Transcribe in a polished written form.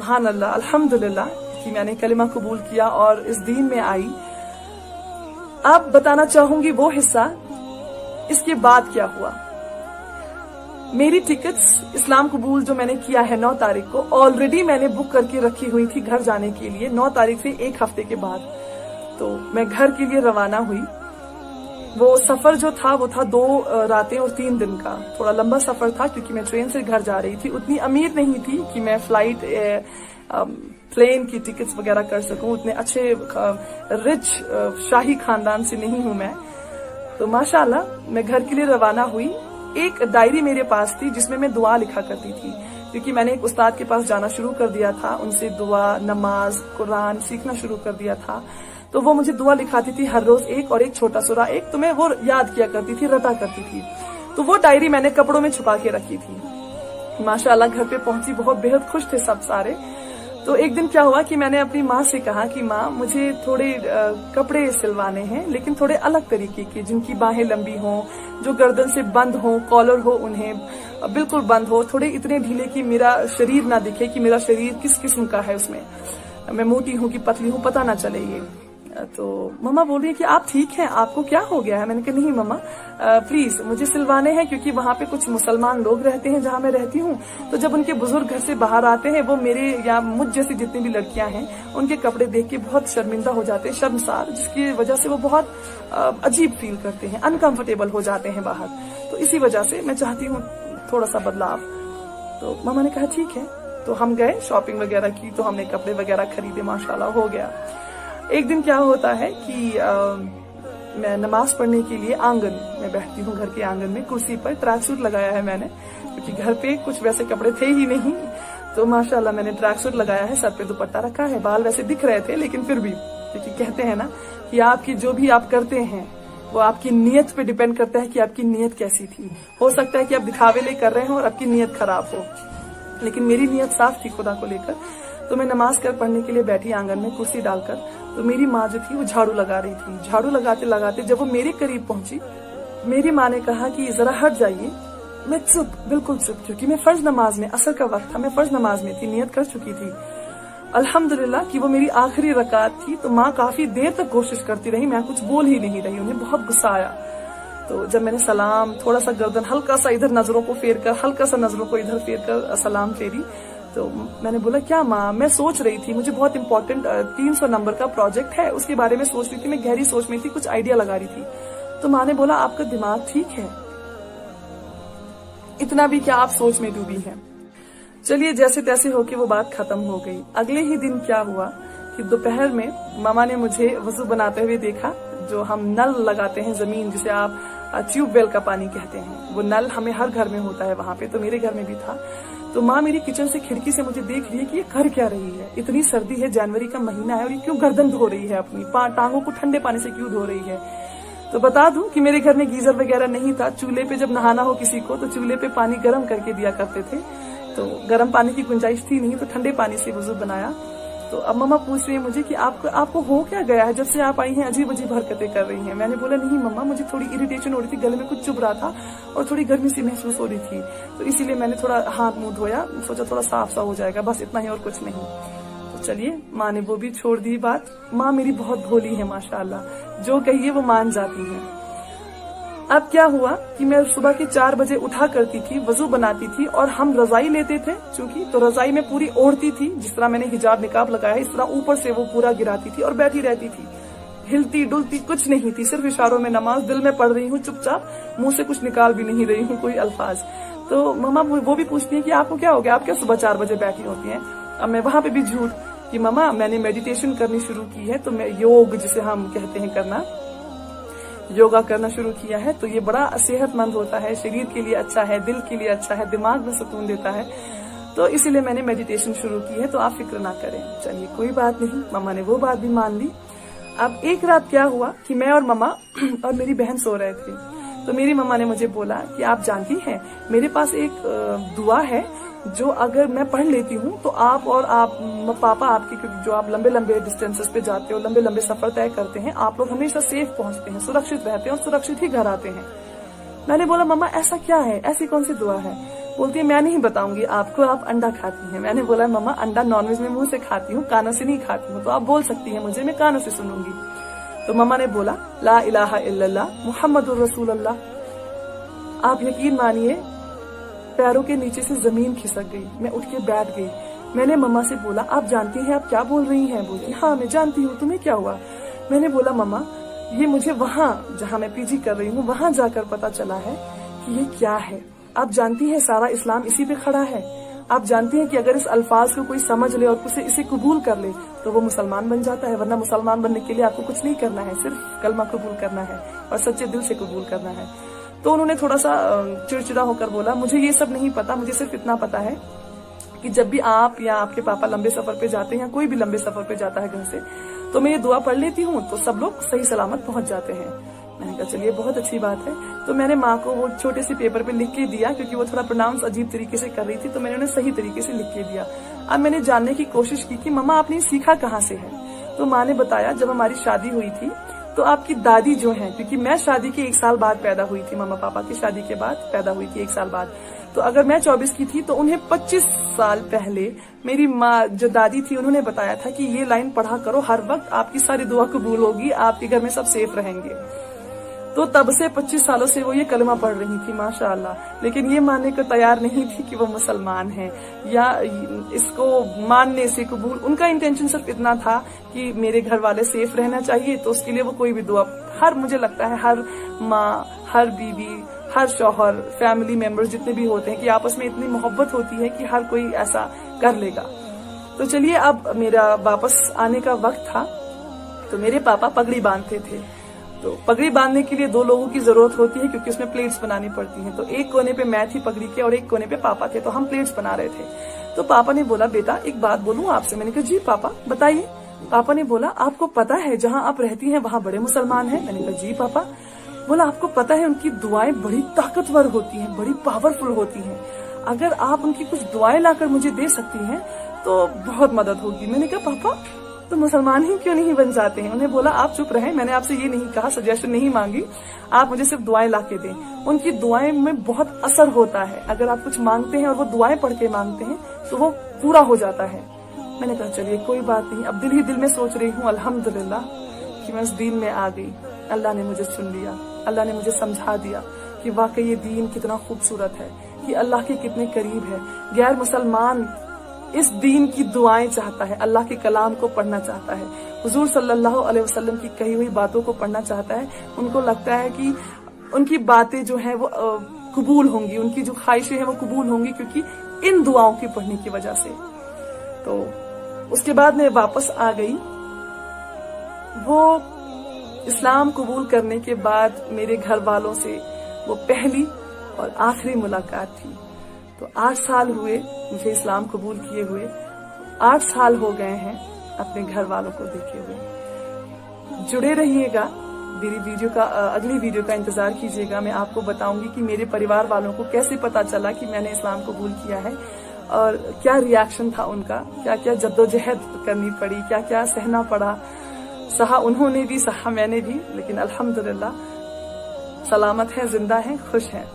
सुभान अल्लाह, अल्हम्दुलिल्लाह कि मैंने कलिमा कबूल किया और इस दीन में आई। अब बताना चाहूंगी वो हिस्सा, इसके बाद क्या हुआ। मेरी टिकट्स इस्लाम कबूल जो मैंने किया है 9 तारीख को, ऑलरेडी मैंने बुक करके रखी हुई थी घर जाने के लिए 9 तारीख से 1 हफ्ते के बाद। तो मैं घर के लिए रवाना हुई। वो सफर जो था वो था 2 रातें और 3 दिन का, थोड़ा लंबा सफर था क्योंकि मैं ट्रेन से घर जा रही थी। उतनी अमीर नहीं थी कि मैं फ्लाइट प्लेन की टिकट्स वगैरह कर सकूं, उतने अच्छे रिच शाही खानदान से नहीं हूं मैं। तो माशाल्लाह मैं घर के लिए रवाना हुई। एक डायरी मेरे पास थी जिसमें मैं दुआ लिखा करती थी, क्योंकि मैंने एक उस्ताद के पास जाना शुरू कर दिया था, उनसे दुआ, नमाज, कुरान सीखना शुरू कर दिया था। तो वो मुझे दुआ लिखाती थी हर रोज एक, और एक छोटा सूरा एक, तो मैं वो याद किया करती थी, रटा करती थी। तो वो डायरी मैंने कपड़ों में छुपा के रखी थी। माशाल्लाह घर पे पहुंची, बहुत बेहद खुश थे सब सारे। तो एक दिन क्या हुआ कि मैंने अपनी माँ से कहा कि माँ मुझे थोड़े कपड़े सिलवाने हैं, लेकिन थोड़े अलग तरीके के, जिनकी बाहें लंबी हों, जो गर्दन से बंद हो, कॉलर हो उन्हें बिल्कुल बंद हो, थोड़े इतने ढीले कि मेरा शरीर ना दिखे कि मेरा शरीर किस किस्म का है, उसमें मैं मोटी हूँ कि पतली हूँ पता ना चले ये। तो मम्मा बोल रही है कि आप ठीक हैं, आपको क्या हो गया है? मैंने कहा नहीं मम्मा, प्लीज मुझे सिलवाने हैं, क्योंकि वहाँ पे कुछ मुसलमान लोग रहते हैं जहाँ मैं रहती हूँ। तो जब उनके बुजुर्ग घर से बाहर आते हैं, वो मेरे या मुझ जैसी जितनी भी लड़कियां हैं उनके कपड़े देख के बहुत शर्मिंदा हो जाते हैं, शर्मसार, जिसकी वजह से वो बहुत अजीब फील करते हैं, अनकंफर्टेबल हो जाते हैं बाहर। तो इसी वजह से मैं चाहती हूँ थोड़ा सा बदलाव। तो मम्मा ने कहा ठीक है। तो हम गए, शॉपिंग वगैरह की, तो हमने कपड़े वगैरह खरीदे, माशाल्लाह हो गया। एक दिन क्या होता है कि मैं नमाज पढ़ने के लिए आंगन में बैठती हूँ, घर के आंगन में कुर्सी पर। ट्रैक सूट लगाया है मैंने, क्योंकि घर पे कुछ वैसे कपड़े थे ही नहीं। तो माशाल्लाह मैंने ट्रैक सूट लगाया है, सर पे दुपट्टा रखा है, बाल वैसे दिख रहे थे लेकिन फिर भी, क्योंकि कहते हैं ना कि आपकी जो भी आप करते हैं वो आपकी नीयत पे डिपेंड करता है कि आपकी नीयत कैसी थी। हो सकता है कि आप दिखावे ले कर रहे हो और आपकी नीयत खराब हो, लेकिन मेरी नीयत साफ थी खुदा को लेकर। तो मैं नमाज कर पढ़ने के लिए बैठी आंगन में कुर्सी डालकर। तो मेरी माँ जो थी वो झाड़ू लगा रही थी। झाड़ू लगाते लगाते जब वो मेरे करीब पहुंची, मेरी माँ ने कहा कि जरा हट जाइए। मैं चुप, बिल्कुल चुप, क्योंकि मैं फर्ज नमाज में, असर का वक्त था, मैं फर्ज नमाज में थी, नियत कर चुकी थी। अल्हम्दुलिल्लाह कि वो मेरी आखिरी रकात थी। तो माँ काफी देर तक कोशिश करती रही, मैं कुछ बोल ही नहीं रही, उन्हें बहुत गुस्सा आया। तो जब मैंने सलाम, थोड़ा सा गर्दन हल्का सा इधर नजरों को फेर कर, हल्का सा नजरों को इधर फेर कर सलाम फेरी, तो मैंने बोला क्या माँ, मैं सोच रही थी, मुझे बहुत इंपॉर्टेंट 300 नंबर का प्रोजेक्ट है, उसके बारे में सोच रही थी, मैं गहरी सोच में थी, कुछ आइडिया लगा रही थी। तो माँ ने बोला आपका दिमाग ठीक है, इतना भी क्या आप सोच में डूबी हैं। चलिए जैसे तैसे होके वो बात खत्म हो गई। अगले ही दिन क्या हुआ कि दोपहर में मामा ने मुझे वजू बनाते हुए देखा। जो हम नल लगाते हैं जमीन, जिसे आप ट्यूबवेल का पानी कहते हैं, वो नल हमें हर घर में होता है वहां पे, तो मेरे घर में भी था। तो माँ मेरी किचन से खिड़की से मुझे देख रही है कि ये कर क्या रही है, इतनी सर्दी है, जनवरी का महीना है, और ये क्यों गर्दन धो रही है, अपनी टांगों को ठंडे पानी से क्यों धो रही है। तो बता दूं कि मेरे घर में गीजर वगैरह नहीं था। चूल्हे पे जब नहाना हो किसी को तो चूल्हे पे पानी गर्म करके दिया करते थे, तो गर्म पानी की गुंजाइश थी नहीं, तो ठंडे पानी से वजू बनाया। तो अब मम्मा पूछ रही है मुझे कि आपको हो क्या गया है, जब से आप आई हैं अजीब अजीब हरकतें कर रही हैं। मैंने बोला नहीं मम्मा, मुझे थोड़ी इरिटेशन हो रही थी, गले में कुछ चुभ रहा था और थोड़ी गर्मी सी महसूस हो रही थी, तो इसीलिए मैंने थोड़ा हाथ मुंह धोया, सोचा थोड़ा साफ सा हो जाएगा, बस इतना ही और कुछ नहीं। तो चलिए माँ ने वो भी छोड़ दी बात। माँ मेरी बहुत भोली है माशाल्लाह, जो कहिए वो मान जाती है। अब क्या हुआ कि मैं सुबह के 4 बजे उठा करती थी, वजू बनाती थी, और हम रजाई लेते थे चूंकि, तो रजाई में पूरी ओढ़ती थी, जिस तरह मैंने हिजाब निकाब लगाया इस तरह ऊपर से वो पूरा गिराती थी और बैठी रहती थी, हिलती डुलती कुछ नहीं थी, सिर्फ इशारों में नमाज दिल में पढ़ रही हूँ चुपचाप, मुंह से कुछ निकाल भी नहीं रही हूँ कोई अल्फाज। तो मम्मा वो भी पूछती है कि आपको क्या हो गया, आप क्या सुबह 4 बजे बैठी होती हैं। अब मैं वहां पे भी झूठ कि मम्मा मैंने मेडिटेशन करनी शुरू की है, तो मैं योग जिसे हम कहते हैं करना, योगा करना शुरू किया है, तो ये बड़ा सेहतमंद होता है, शरीर के लिए अच्छा है, दिल के लिए अच्छा है, दिमाग में सुकून देता है, तो इसीलिए मैंने मेडिटेशन शुरू की है, तो आप फिक्र ना करें। चलिए कोई बात नहीं, मम्मा ने वो बात भी मान ली। अब एक रात क्या हुआ कि मैं और मम्मा और मेरी बहन सो रहे थे, तो मेरी मम्मा ने मुझे बोला कि आप जानती हैं मेरे पास एक दुआ है जो अगर मैं पढ़ लेती हूँ तो आप और पापा आपके, क्योंकि जो आप लंबे लंबे डिस्टेंसेस पे जाते हो, लंबे लंबे सफर तय करते हैं, आप लोग हमेशा सेफ पहुंचते हैं, सुरक्षित रहते हैं और सुरक्षित ही घर आते हैं। मैंने बोला मम्मा ऐसा क्या है, ऐसी कौन सी दुआ है। बोलती है मैं नहीं बताऊंगी आपको, आप अंडा खाती हैं। मैंने बोला मम्मा अंडा नॉनवेज में मुंह से खाती हूँ, कानों से नहीं खाती हूँ, तो आप बोल सकती हैं मुझे, मैं कानों से सुनूंगी। तो मम्मा ने बोला ला इलाहा इल्लल्लाह मुहम्मदुर रसूलुल्लाह। आप यकीन मानिए पैरों के नीचे से जमीन खिसक गई, मैं उठ के बैठ गई। मैंने मम्मा से बोला आप जानती हैं आप क्या बोल रही हैं? बोली हाँ मैं जानती हूँ, तुम्हें क्या हुआ? मैंने बोला मम्मा ये मुझे वहाँ जहाँ मैं पीजी कर रही हूँ वहाँ जाकर पता चला है कि ये क्या है। आप जानती हैं सारा इस्लाम इसी पे खड़ा है। आप जानती हैं कि अगर इस अल्फाज को कोई समझ ले और इसे कबूल कर ले तो वो मुसलमान बन जाता है, वरना मुसलमान बनने के लिए आपको कुछ नहीं करना है, सिर्फ कलमा कबूल करना है और सच्चे दिल से कबूल करना है। तो उन्होंने थोड़ा सा चिड़चिड़ा होकर बोला मुझे ये सब नहीं पता, मुझे सिर्फ इतना पता है कि जब भी आप या आपके पापा लंबे सफर पे जाते हैं या कोई भी लंबे सफर पे जाता है घर से, तो मैं ये दुआ पढ़ लेती हूँ तो सब लोग सही सलामत पहुंच जाते हैं। मैंने कहा चलिए बहुत अच्छी बात है। तो मैंने माँ को वो छोटे से पेपर पे लिख के दिया, क्योंकि वो थोड़ा प्रोनाउंस अजीब तरीके से कर रही थी, तो मैंने उन्हें सही तरीके से लिख के दिया। अब मैंने जानने की कोशिश की कि मम्मा आपने सीखा कहाँ से है? तो माँ ने बताया जब हमारी शादी हुई थी तो आपकी दादी जो है, क्योंकि मैं शादी के 1 साल बाद पैदा हुई थी, मामा पापा की शादी के बाद पैदा हुई थी 1 साल बाद, तो अगर मैं 24 की थी तो उन्हें 25 साल पहले मेरी माँ जो दादी थी उन्होंने बताया था कि ये लाइन पढ़ा करो, हर वक्त आपकी सारी दुआ कबूल होगी, आपके घर में सब सेफ रहेंगे। तो तब से 25 सालों से वो ये कलमा पढ़ रही थी माशाअल्लाह, लेकिन ये मानने को तैयार नहीं थी कि वो मुसलमान है या इसको मानने से कबूल। उनका इंटेंशन सिर्फ इतना था कि मेरे घर वाले सेफ रहना चाहिए, तो उसके लिए वो कोई भी दुआ, मुझे लगता है हर माँ, हर बीवी, हर शौहर, फैमिली मेंबर्स जितने भी होते हैं कि आपस में इतनी मोहब्बत होती है कि हर कोई ऐसा कर लेगा। तो चलिए अब मेरा वापस आने का वक्त था, तो मेरे पापा पगड़ी बांधते थे। तो पगड़ी बांधने के लिए 2 लोगों की जरूरत होती है क्योंकि उसमें प्लेट्स बनानी पड़ती हैं। तो एक कोने पे मैं थी पगड़ी के और एक कोने पे पापा थे, तो हम प्लेट्स बना रहे थे। तो पापा ने बोला बेटा एक बात बोलूं आपसे? मैंने कहा जी पापा बताइए। पापा ने बोला आपको पता है जहाँ आप रहती हैं वहाँ बड़े मुसलमान हैं? मैंने कहा जी पापा। बोला आपको पता है उनकी दुआएं बड़ी ताकतवर होती हैं, बड़ी पावरफुल होती हैं, अगर आप उनकी कुछ दुआएं लाकर मुझे दे सकती हैं तो बहुत मदद होगी। मैंने कहा पापा तो मुसलमान ही क्यों नहीं बन जाते हैं? उन्हें बोला आप चुप रहें, मैंने आपसे ये नहीं कहा, सजेशन नहीं मांगी, आप मुझे सिर्फ दुआएं ला के दें। उनकी दुआएं में बहुत असर होता है, अगर आप कुछ मांगते हैं और वो दुआएं पढ़ के मांगते हैं तो वो पूरा हो जाता है। मैंने कहा चलिए कोई बात नहीं। अब दिल ही दिल में सोच रही हूँ अल्हम्दुलिल्लाह कि मैं उस दीन में आ गई, अल्लाह ने मुझे सुन लिया, अल्लाह ने मुझे समझा दिया कि वाकई ये दीन कितना खूबसूरत है, कि अल्लाह के कितने करीब है। गैर मुसलमान इस दीन की दुआएं चाहता है, अल्लाह के कलाम को पढ़ना चाहता है, हुजूर सल्लल्लाहु अलैहि वसल्लम की कही हुई बातों को पढ़ना चाहता है। उनको लगता है कि उनकी बातें जो है वो कबूल होंगी, उनकी जो ख्वाहिशें हैं वो कबूल होंगी क्योंकि इन दुआओं की पढ़ने की वजह से। तो उसके बाद मैं वापस आ गई। वो इस्लाम कबूल करने के बाद मेरे घर वालों से वो पहली और आखिरी मुलाकात थी। तो 8 साल हुए मुझे इस्लाम कबूल किए हुए, 8 साल हो गए हैं अपने घर वालों को देखे हुए। जुड़े रहिएगा, मेरी वीडियो का अगली वीडियो का इंतजार कीजिएगा। मैं आपको बताऊंगी कि मेरे परिवार वालों को कैसे पता चला कि मैंने इस्लाम कबूल किया है और क्या रिएक्शन था उनका, क्या क्या जद्दोजहद करनी पड़ी, क्या क्या सहना पड़ा। सहा उन्होंने भी, सहा मैंने भी, लेकिन अल्हम्दुलिल्लाह सलामत है, जिंदा है, खुश है।